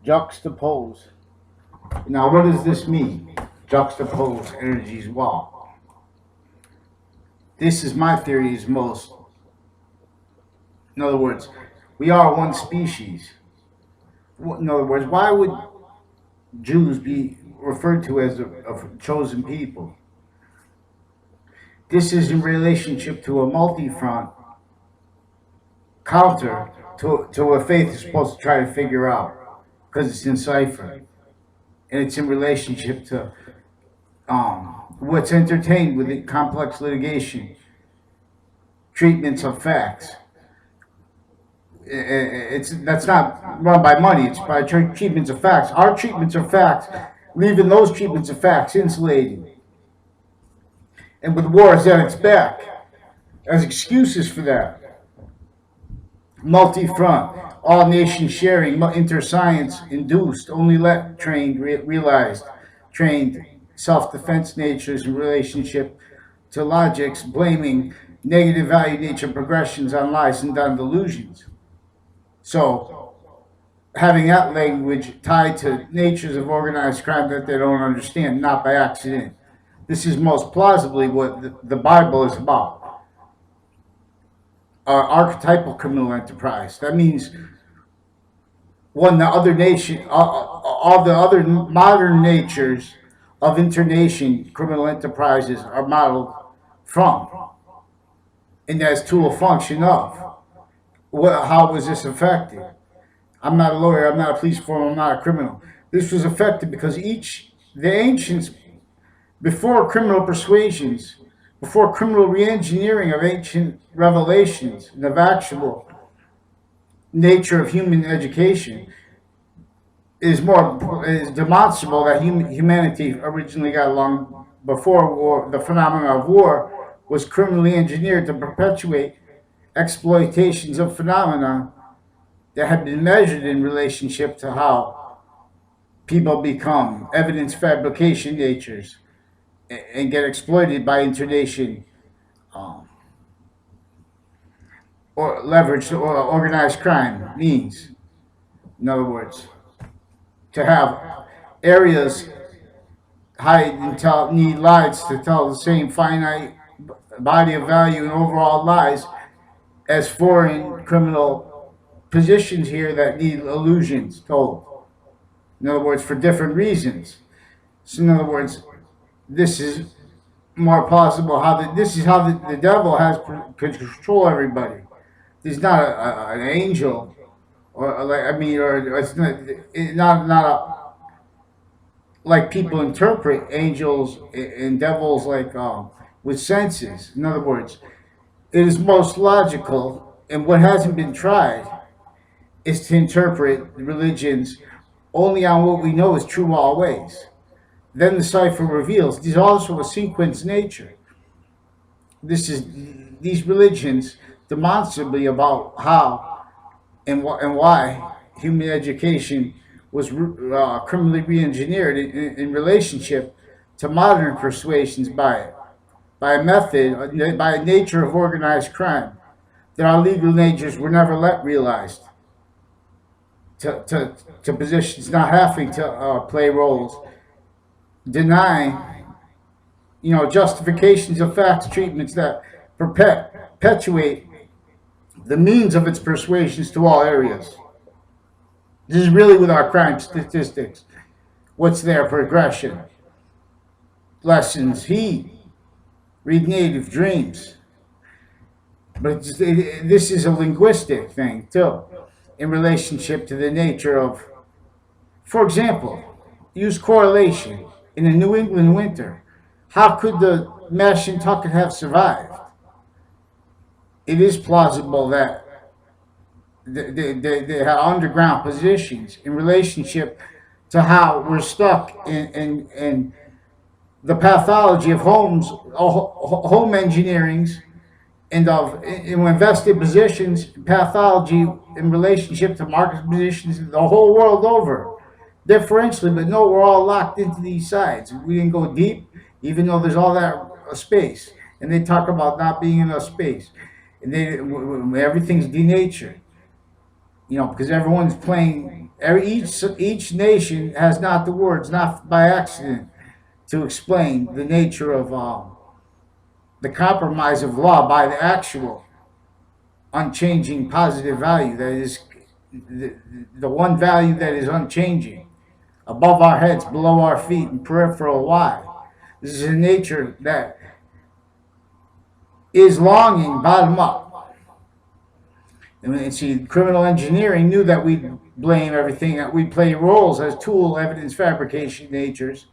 Juxtapose. Now, what does this mean? Juxtapose energies. Well, this is my theory. Is most, in other words, we are one species. In other words, why would Jews be referred to as a chosen people? This is in relationship to a multi-front counter to what faith is supposed to try to figure out, because it's in Decipher, and it's in relationship to what's entertained with the complex litigation, treatments of facts. That's not run by money. It's by treatments of facts. Our treatments of facts, leaving those treatments of facts insulated, and with wars at its back as excuses for that. Multi-front, all nation sharing, inter-science induced, only let trained realized, trained self-defense natures in relationship to logics, blaming negative value nature progressions on lies and on delusions. So, having that language tied to natures of organized crime that they don't understand, not by accident. This is most plausibly what the Bible is about. Archetypal criminal enterprise. That means when the other nation, all the other modern natures of internation criminal enterprises are modeled from, and as tool function of. How was this affected? I'm not a lawyer, I'm not a police form, I'm not a criminal. This was affected because the ancients, before criminal persuasions, before criminal re-engineering of ancient revelations and of actual nature of human education, is demonstrable that humanity originally got along before war. The phenomenon of war was criminally engineered to perpetuate exploitations of phenomena that have been measured in relationship to how people become evidence fabrication natures and get exploited by internation, or leveraged or organized crime means. In other words, to have areas hide and need lies to tell the same finite body of value and overall lies as foreign criminal positions here that need illusions told. In other words, for different reasons. So, in other words, this is more plausible this is how the devil has control everybody. He's not an angel, or like or it's not like people interpret angels and devils like with senses. In other words, it is most logical, and what hasn't been tried is to interpret religions only on what we know is true always. Then the cipher reveals there's also a sequence nature. These religions demonstrably about how and why human education was criminally re-engineered in relationship to modern persuasions by a method, by a nature of organized crime that our legal natures were never realized to positions not having to play roles, deny, justifications of facts, treatments that perpetuate the means of its persuasions to all areas. This is really with our crime statistics. What's their progression? Lessons, heed, read native dreams. But this is a linguistic thing, too, in relationship to the nature of, for example, use correlation. In a New England winter, how could the Mashantucket have survived? It is plausible that they had underground positions in relationship to how we're stuck in the pathology of home engineerings, and of invested positions, pathology in relationship to market positions the whole world over. Differentially, but no, we're all locked into these sides. We didn't go deep, even though there's all that space. And they talk about not being enough space. And everything's denatured. Because everyone's playing each nation has not the words, not by accident, to explain the nature of the compromise of law by the actual unchanging positive value that is the, the one value that is unchanging above our heads, below our feet, and peripheral Y. This is a nature that is longing bottom up. And see, criminal engineering knew that we blame everything, that we play roles as tool evidence fabrication natures,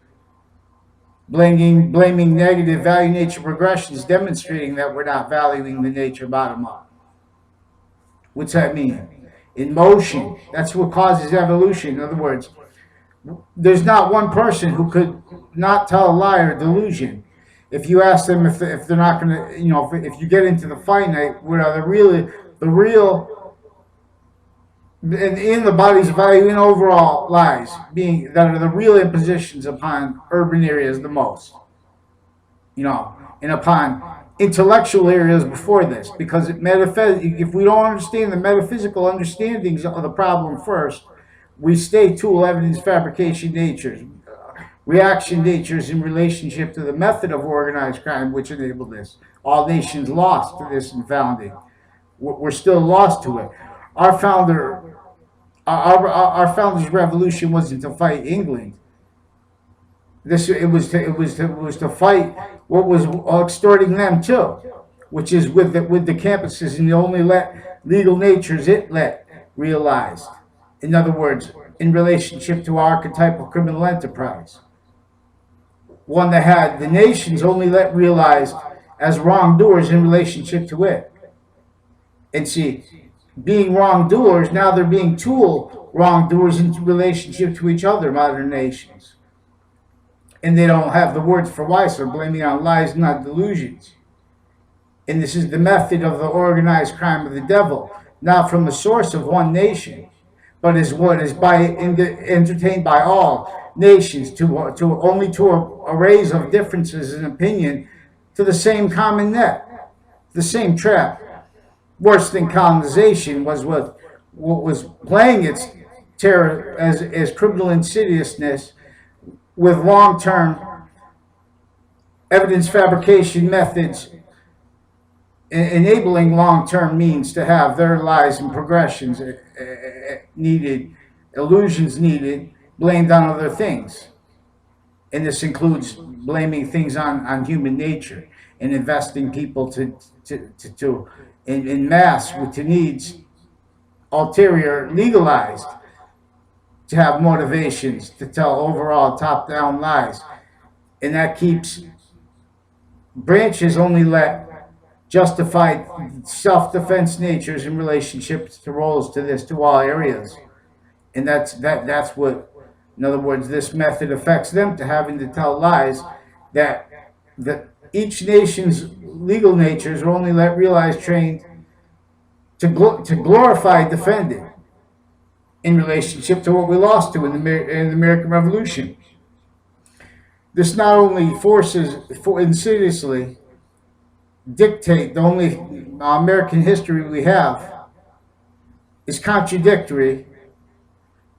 blaming negative value nature progressions, demonstrating that we're not valuing the nature bottom up. What's that mean? In motion. That's what causes evolution. In other words, there's not one person who could not tell a lie or delusion. If you ask them if they're not going to, if you get into the finite, what are the real, in the body's value and overall lies, being that are the real impositions upon urban areas the most, and upon intellectual areas before this, because if we don't understand the metaphysical understandings of the problem first, we stay tool evidence fabrication natures, reaction natures in relationship to the method of organized crime which enabled this. All nations lost to this in founding. We're still lost to it. Our founder's revolution wasn't to fight England. It was to fight what was extorting them too, which is with the campuses, and the only legal natures it let realized. In other words, in relationship to archetypal criminal enterprise, one that had the nations only let realized as wrongdoers in relationship to it. And see, being wrongdoers, now they're being tool wrongdoers in relationship to each other, modern nations. And they don't have the words for why, so blaming on lies, not delusions. And this is the method of the organized crime of the devil, not from the source of one nation, but is what is entertained by all nations to arrays of differences in opinion to the same common net, the same trap. Worse than colonization was what was playing its terror as criminal insidiousness with long-term evidence fabrication methods, enabling long-term means to have their lies and progressions needed, illusions needed, blamed on other things. And this includes blaming things on human nature and investing people in mass with the needs ulterior legalized to have motivations to tell overall top-down lies. And that keeps branches only let justified self-defense natures in relationships to roles to all areas. And that's what, in other words, this method affects them to having to tell lies that each nation's legal natures are only let realize trained to glorify defending in relationship to what we lost to in the American Revolution. This not only insidiously dictate the only American history we have is contradictory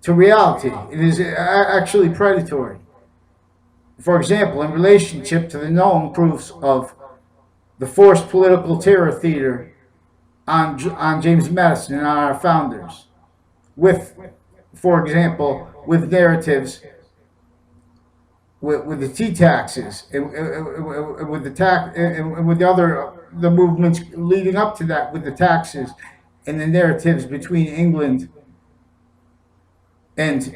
to reality. It is actually predatory. For example, in relationship to the known proofs of the forced political terror theater on James Madison and on our founders, for example, with narratives, with the tea taxes, and with the movements leading up to that, with the taxes and the narratives between England and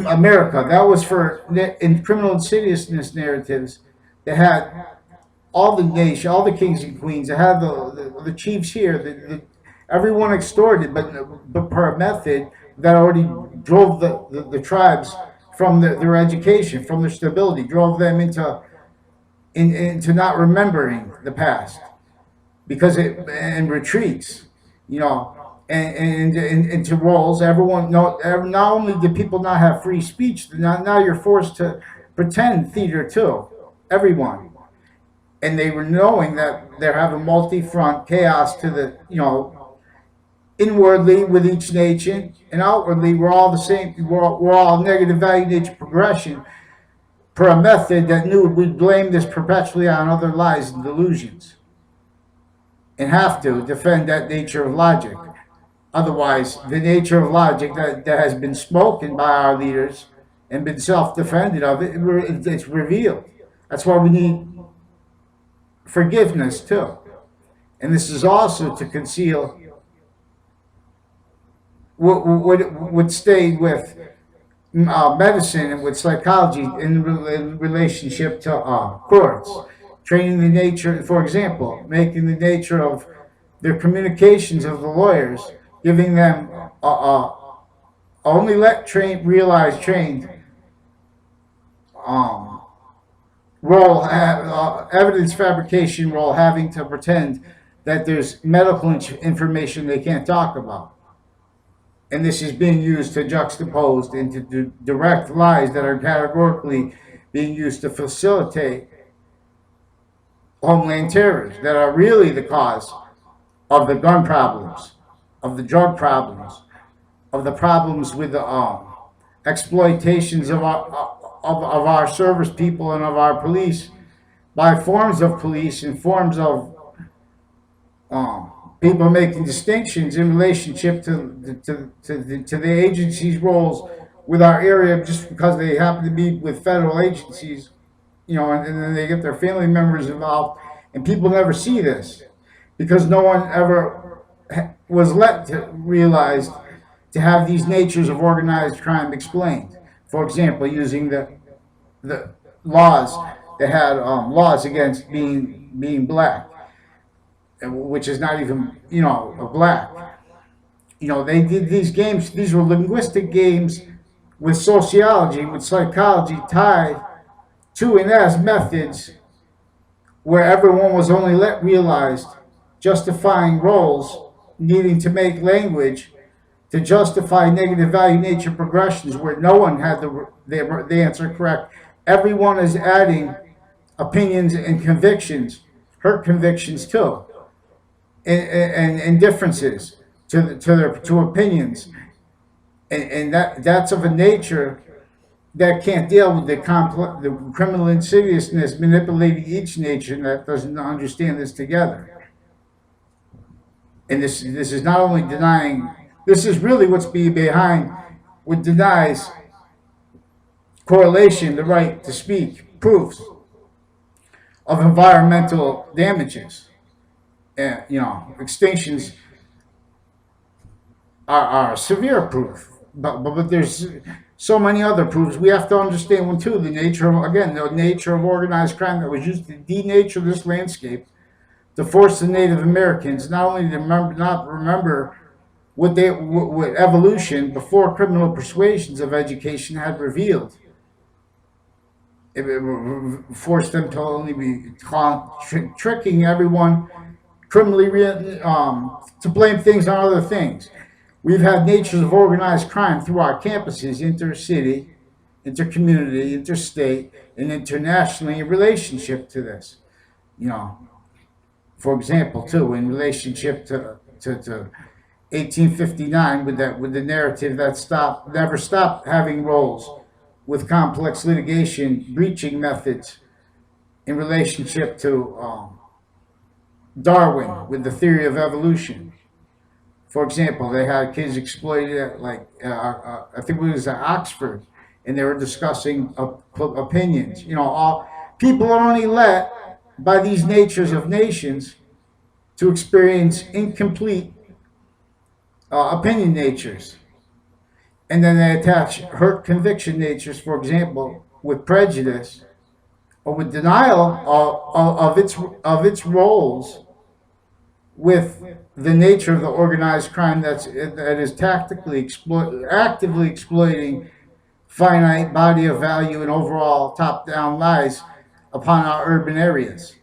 America. That was in criminal insidiousness narratives that had all the kings and queens, that had the chiefs here, everyone extorted, but per a method that already drove the tribes from their education, from their stability, drove them into not remembering the past, because and retreats, and into roles. Everyone not only do people not have free speech, now you're forced to pretend theater too. Everyone. And they were knowing that they're having multi-front chaos to the, Inwardly with each nation, and outwardly we're all the same. We're all negative value nature progression per a method that knew we'd blame this perpetually on other lies and delusions, and have to defend that nature of logic. Otherwise, the nature of logic that has been spoken by our leaders and been self-defended of it's revealed. That's why we need forgiveness too. And this is also to conceal what stayed with medicine and with psychology in relationship to courts, training the nature, for example, making the nature of their communications of the lawyers, giving them only let trained um, role, evidence fabrication role, having to pretend that there's medical information they can't talk about. And this is being used to juxtapose into direct lies that are categorically being used to facilitate homeland terrors that are really the cause of the gun problems, of the drug problems, of the problems with the exploitations of our service people and of our police by forms of police and forms of people making distinctions in relationship to the agency's roles with our area just because they happen to be with federal agencies, and then they get their family members involved, and people never see this because no one ever was let to realize to have these natures of organized crime explained. For example, using the laws that had laws against being black, which is not even a black. They did these games. These were linguistic games with sociology, with psychology tied to and as methods where everyone was only realized justifying roles, needing to make language to justify negative value nature progressions where no one had the answer correct. Everyone is adding opinions and convictions, hurt convictions too, and differences to opinions, and that's of a nature that can't deal with the criminal insidiousness manipulating each nation that doesn't understand this together. And this is not only denying. This is really what's behind what denies correlation, the right to speak, proofs of environmental damages. Extinctions are severe proof, but there's so many other proofs. We have to understand one too. The nature of organized crime that was used to denature this landscape, to force the Native Americans not only to remember what evolution before criminal persuasions of education had revealed. It forced them to only be tricking everyone criminally to blame things on other things. We've had natures of organized crime through our campuses, intercity, intercommunity, interstate, and internationally in relationship to this. For example, too, in relationship to 1859, with the narrative that never stopped having roles with complex litigation breaching methods in relationship to Darwin with the theory of evolution. For example, they had kids exploited at I think it was at Oxford, and they were discussing opinions. All people are only let by these natures of nations to experience incomplete opinion natures, and then they attach hurt conviction natures, for example, with prejudice or with denial of its roles with the nature of the organized crime that is actively exploiting finite body of value and overall top-down lies upon our urban areas,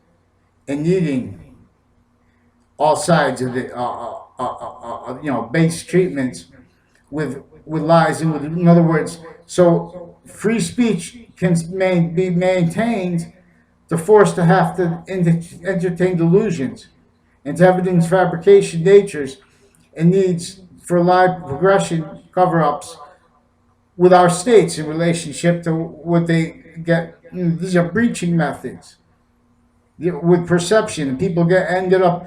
and needing all sides of the base treatments with lies and in other words, so free speech can be maintained to force to have to entertain delusions and to evidence fabrication natures and needs for live progression cover-ups with our states in relationship to what they get. These are breaching methods with perception, and people end up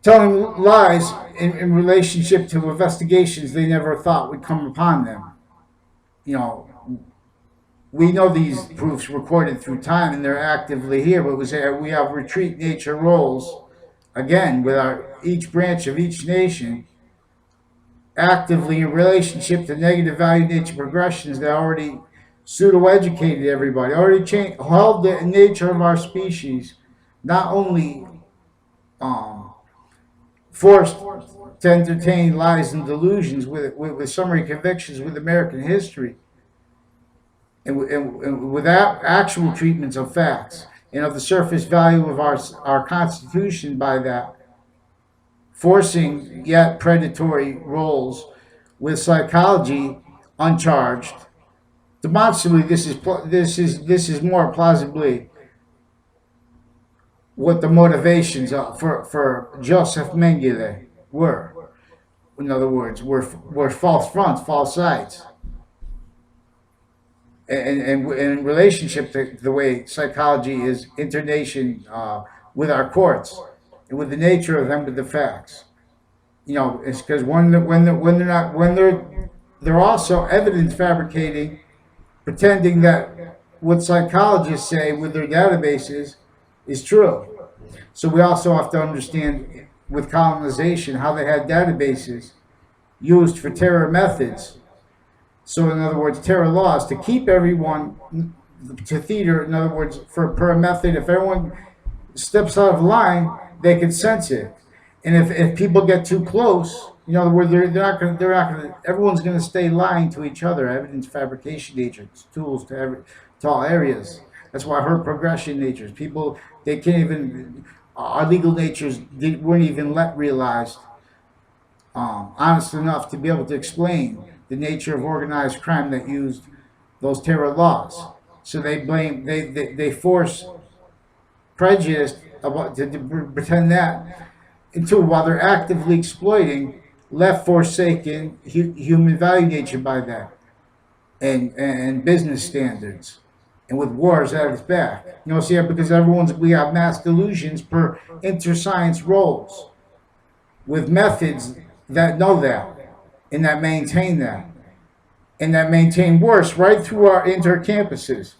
telling lies in relationship to investigations they never thought would come upon them. You know, we know these proofs recorded through time and they're actively here, but we have retreat nature roles again with our each branch of each nation actively in relationship to negative value nature progressions that already pseudo educated everybody, already held the nature of our species, not only um, forced to entertain lies and delusions with summary convictions with American history and without actual treatments of facts and of the surface value of our Constitution by that, forcing yet predatory roles with psychology uncharged. Demonstrably, this is more plausibly what the motivations for Joseph Mengele were. In other words, were false fronts, false sides, and in relationship to the way psychology is internation with our courts and with the nature of them with the facts. It's because when they're not when they're also evidence fabricating, pretending that what psychologists say with their databases is true. So we also have to understand with colonization how they had databases used for terror methods. So in other words, terror laws to keep everyone to theater. In other words, for per method, if everyone steps out of line, they can sense it. And if people get too close, in other words, they're not going to, everyone's going to stay lying to each other. Evidence fabrication natures, tools to all areas. That's why her progression natures, people, they can't even, our legal natures weren't even realized honest enough to be able to explain the nature of organized crime that used those terror laws. So they force prejudice about to pretend that into while they're actively exploiting left forsaken human value nature by that and business standards and with wars at its back. See, because we have mass delusions per inter-science roles with methods that know that and that maintain that and that maintain worse right through our inter-campuses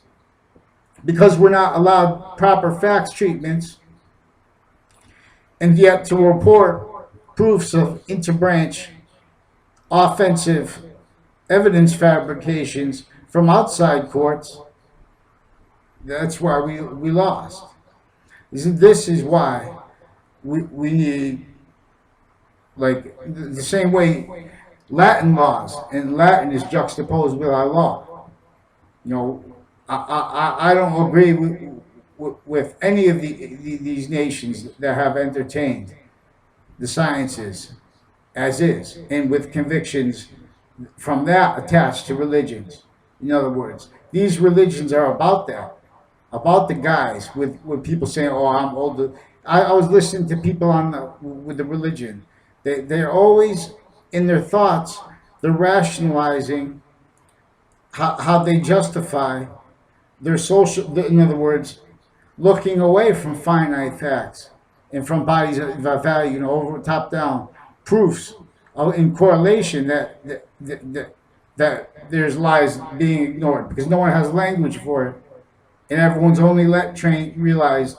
because we're not allowed proper facts treatments and yet to report proofs of interbranch offensive evidence fabrications from outside courts. That's why we lost. This is why we need, like, the same way Latin laws, and Latin is juxtaposed with our law. I don't agree with any of these nations that have entertained the sciences as is, and with convictions from that attached to religions. In other words, these religions are about that, about the guys with people saying, "Oh, I'm older." I was listening to people with the religion. They're always in their thoughts. They're rationalizing how they justify their social. In other words, looking away from finite facts and from bodies of value, over top down proofs in correlation that there's lies being ignored because no one has language for it, and everyone's only realized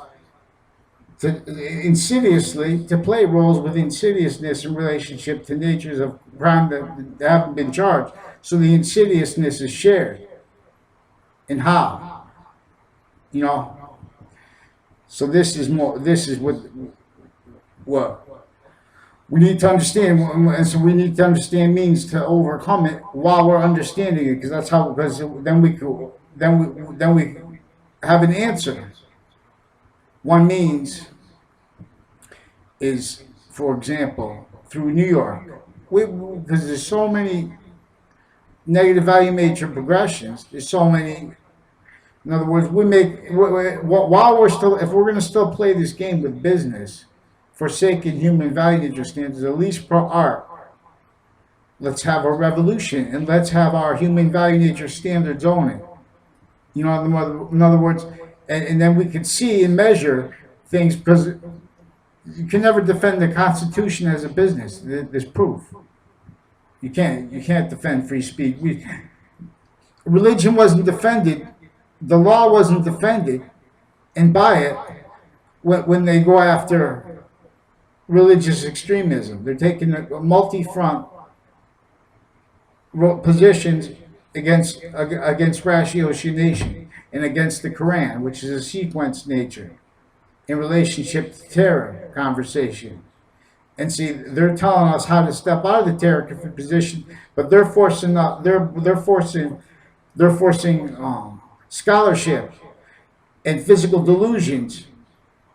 to insidiously to play roles with insidiousness in relationship to natures of crime that haven't been charged. So the insidiousness is shared. And how? So this is what we need to understand, and so we need to understand means to overcome it while we're understanding it, because then we have an answer. One means is, for example, through New York, because there's so many negative value matrix progressions. There's so many. In other words, while we're still, if we're going to still play this game with business, forsaken human value nature standards, at least for art. Let's have a revolution and let's have our human value nature standards own it. You know, in other words, and then we can see and measure things because you can never defend the Constitution as a business. There's proof. You can't. You can't defend free speech. Religion wasn't defended. The law wasn't defended, and by it, when they go after religious extremism, they're taking a multi-front positions against ratiocination and against the Quran, which is a sequence nature in relationship to terror conversation. And see, they're telling us how to step out of the terror position, but they're forcing scholarship and physical delusions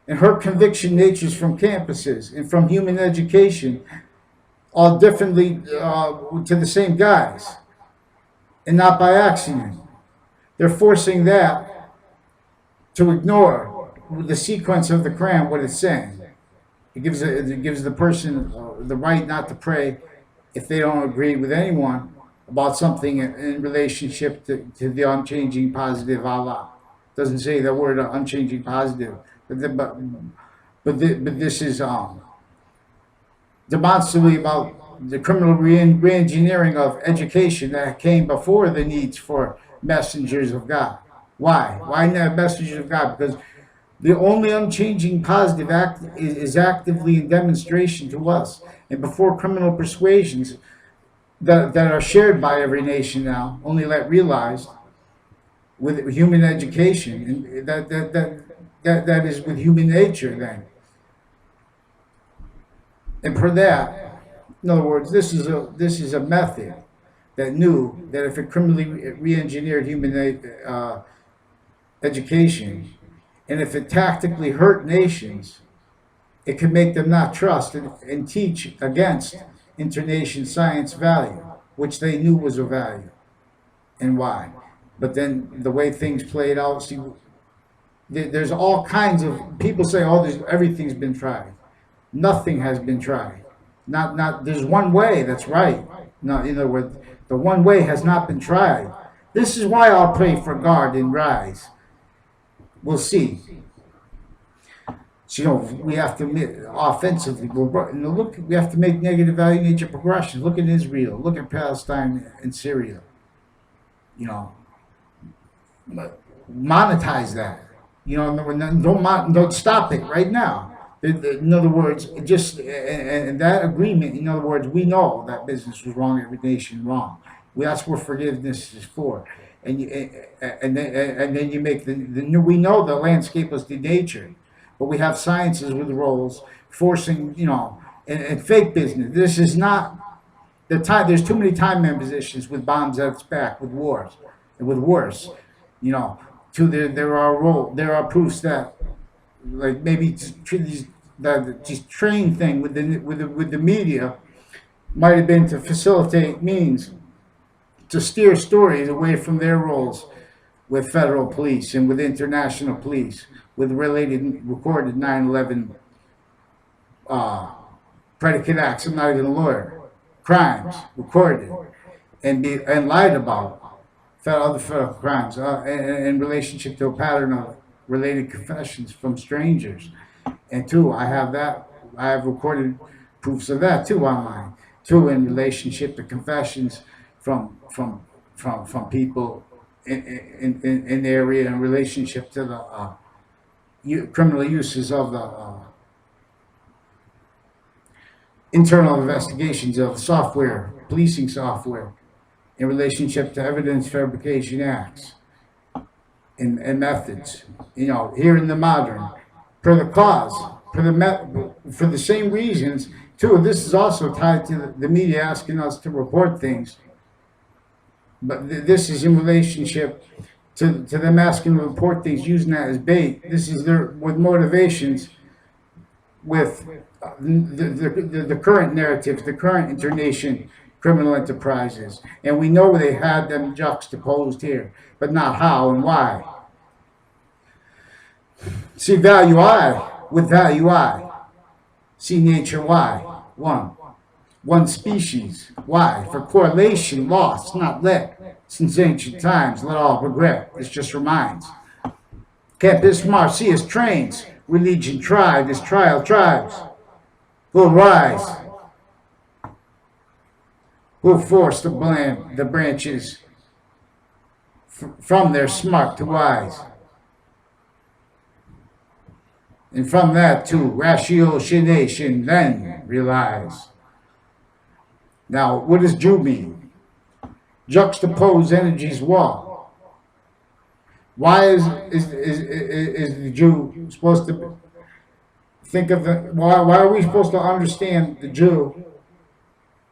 and hurt conviction natures from campuses and from human education, all differently to the same guys, and not by accident. They're forcing that to ignore the sequence of the Quran, what it's saying. It gives the person the right not to pray if they don't agree with anyone about something in relationship to the unchanging positive Allah. It doesn't say the word unchanging positive, but this is demonstrably about the criminal re-engineering of education that came before the needs for messengers of God. Why? Why not messengers of God? Because the only unchanging positive act is actively in demonstration to us. And before criminal persuasions that are shared by every nation now, only let realized with human education, and that is with human nature then. And for that, in other words, this is a method that knew that if it criminally re-engineered human education, and if it tactically hurt nations, it could make them not trust and teach against internation science value, which they knew was a value, and why. But then the way things played out, see, there's all kinds of people say, "Oh, everything's been tried." Nothing has been tried. Not. There's one way that's right. No, in other words, the one way has not been tried. This is why I'll pray for God and rise. We'll see. So, we have to offensively. Look, we have to make negative value nature progression. Look at Israel. Look at Palestine and Syria. Monetize that. Don't stop it right now. In other words, and that agreement. In other words, we know that business was wrong, every nation wrong. That's what forgiveness is for. And then you make the new. We know the landscape was denatured, but we have sciences with roles forcing, and fake business. This is not the time. There's too many time positions with bombs at its back, with wars, and with worse. There are proofs that, like maybe this train thing with the media might have been to facilitate means to steer stories away from their roles with federal police and with international police, with related recorded 9/11 predicate acts. I'm not even a lawyer. Crimes recorded and lied about. Other federal crimes in relationship to a pattern of related confessions from strangers. And two, I have recorded proofs of that too online. Two, in relationship to confessions from people in the area in relationship to the criminal uses of the internal investigations of software, policing software, in relationship to evidence fabrication acts and methods. Here in the modern, for the cause, for the same reasons. Too, this is also tied to the media asking us to report things. But this is in relationship to them asking to report things, using that as bait. This is with motivations with the current narratives, the current internation criminal enterprises. And we know they had them juxtaposed here, but not how and why. See, value I with value I. See nature, why? One species. Why? For correlation, lost, not let. Since ancient times, let all regret. This just reminds. Campus Marcius trains. Religion tried, this trial tribes. Who'll rise? Who'll force the branches from their smart to wise? And from that to ratiocination, then realize. Now, what does Jew mean? Juxtapose energies wall. Why is the Jew supposed to think of the, why are we supposed to understand the Jew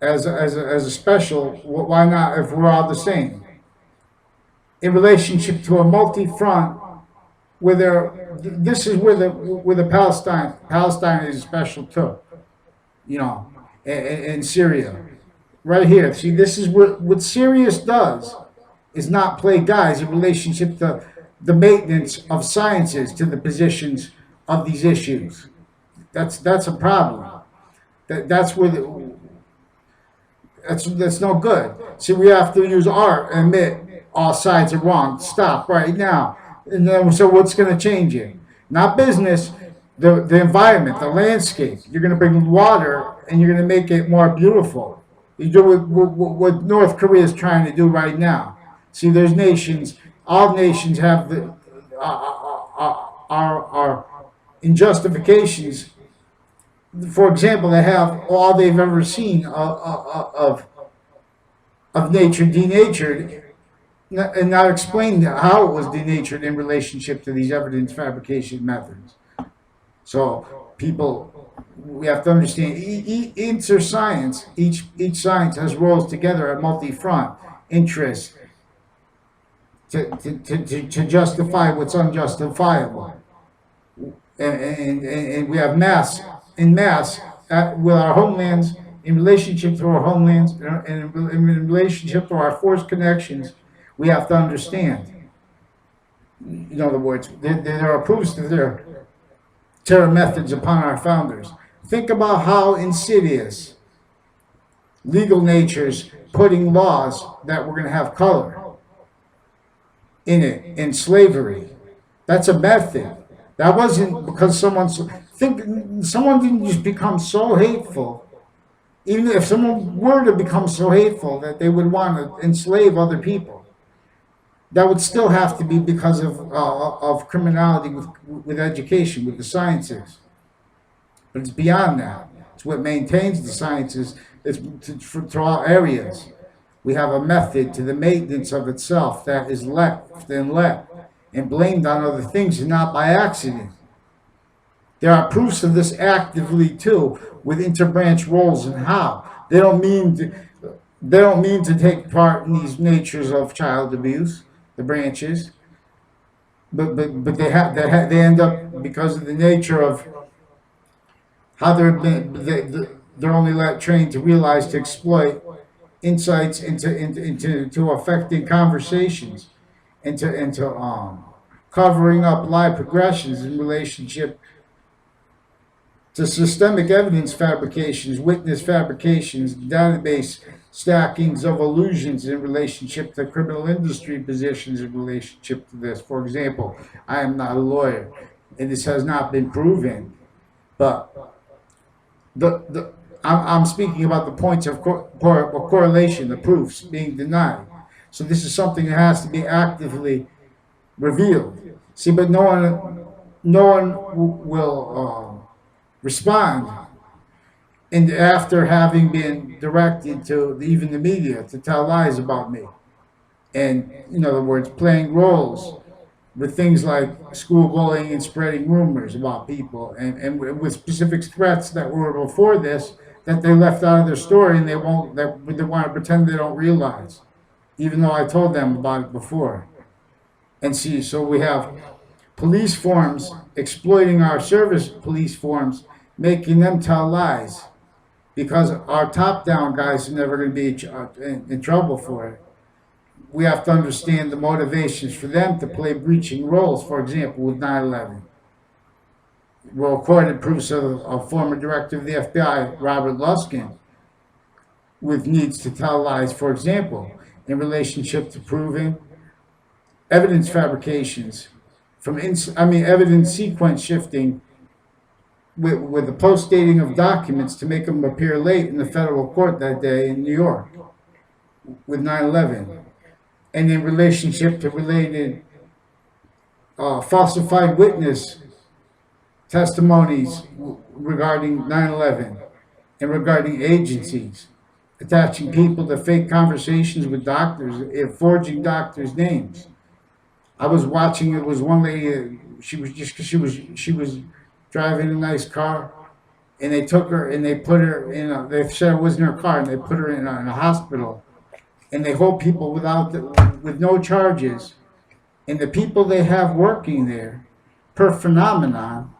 as a special? Why not if we're all the same? In relationship to a multi-front, this is where the Palestine is special too, you know, in Syria, right here. See, this is what Syria does is not play guys in relationship to the maintenance of sciences to the positions of these issues. That's a problem. That's where that's no good. See, we have to use art and admit all sides are wrong. Stop right now. And then, so what's going to change it? Not business, the environment, the landscape. You're going to bring water and you're going to make it more beautiful. You do what North Korea is trying to do right now. See, there's nations. All nations have are in justifications. For example, they have all they've ever seen of nature denatured, and not explain how it was denatured in relationship to these evidence fabrication methods. So we have to understand each science has roles together at multi-front interests to justify what's unjustifiable. And we have mass with our homelands, in relationship to our homelands, and in relationship to our forced connections, we have to understand. In other words, there are proofs to their terror methods upon our founders. Think about how insidious legal natures putting laws that we're going to have color in it, in slavery. That's a method. That wasn't because someone didn't just become so hateful. Even if someone were to become so hateful that they would want to enslave other people, that would still have to be because of criminality with education, with the sciences. But it's beyond that. It's what maintains the sciences. It's for all areas. We have a method to the maintenance of itself that is left and blamed on other things and not by accident. There are proofs of this actively too, with interbranch roles and how. They don't mean to take part in these natures of child abuse, the branches, but they end up because of the nature of how they're only trained to realize to exploit insights into affecting conversations, into covering up lie progressions in relationship to systemic evidence fabrications, witness fabrications, database stackings of illusions in relationship to criminal industry positions in relationship to this. For example, I am not a lawyer, and this has not been proven, but I'm speaking about the points of correlation, the proofs being denied. So this is something that has to be actively revealed. See, but no one will respond, and after having been directed to even the media to tell lies about me, and in other words, playing roles with things like school bullying and spreading rumors about people, and with specific threats that were before this that they left out of their story, and they want to pretend they don't realize, even though I told them about it before. And see, so we have police forms exploiting our service police forms, making them tell lies, because our top-down guys are never going to be in trouble for it. We have to understand the motivations for them to play breaching roles, for example, with 9/11. recorded proofs of a former director of the FBI, Robert Luskin, with needs to tell lies, for example, in relationship to proving evidence fabrications evidence sequence shifting with the post dating of documents to make them appear late in the federal court that day in New York with 9/11, and in relationship to related falsified witness testimonies regarding 9/11 and regarding agencies attaching people to fake conversations with doctors, forging doctors' names. I was watching. It was one lady. She was just she was driving a nice car, and they took her and they put her in. They said it wasn't her car, and they put her in a hospital, and they hold people with no charges, and the people they have working there, per phenomenon,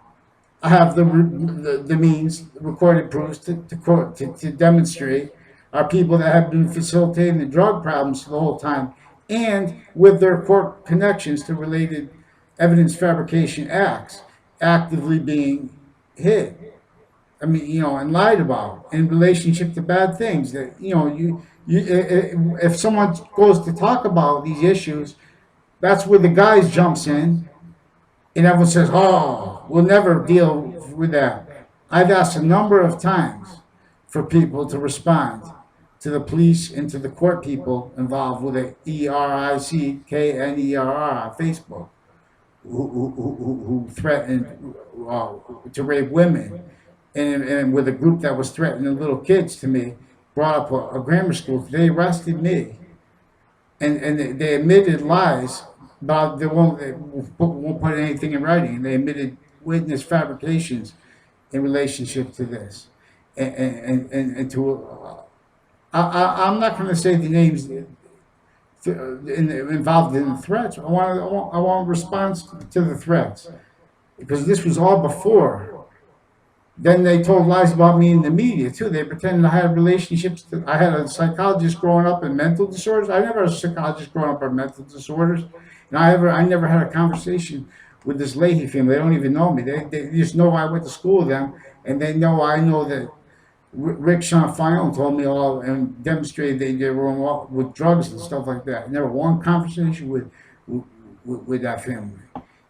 have the means, recorded proofs to demonstrate are people that have been facilitating the drug problems the whole time, and with their court connections to related evidence fabrication acts actively being hid. And lied about in relationship to bad things that if someone goes to talk about these issues, that's where the guys jumps in, and everyone says, "Oh, we'll never deal with that." I've asked a number of times for people to respond to the police and to the court people involved with the ERICKNERR on Facebook who threatened to rape women, and with a group that was threatening little kids to me, brought up a grammar school. They arrested me, and they admitted lies, but they won't put anything in writing. They admitted witness fabrications in relationship to this, and to I'm not going to say the names involved in the threats. I want response to the threats, because this was all before. Then they told lies about me in the media too. They pretended I had relationships. I had a psychologist growing up in mental disorders. I never had a psychologist growing up in mental disorders, and I never had a conversation with this Leahy family. They don't even know me. They just know I went to school with them, and they know I know that Rick Chanfayon told me all and demonstrated they were involved with drugs and stuff like that. Never one conversation with that family.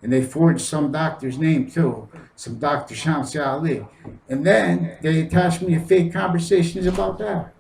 And they forged some doctor's name too, some Dr. Shamsi Ali. And then they attached me to fake conversations about that.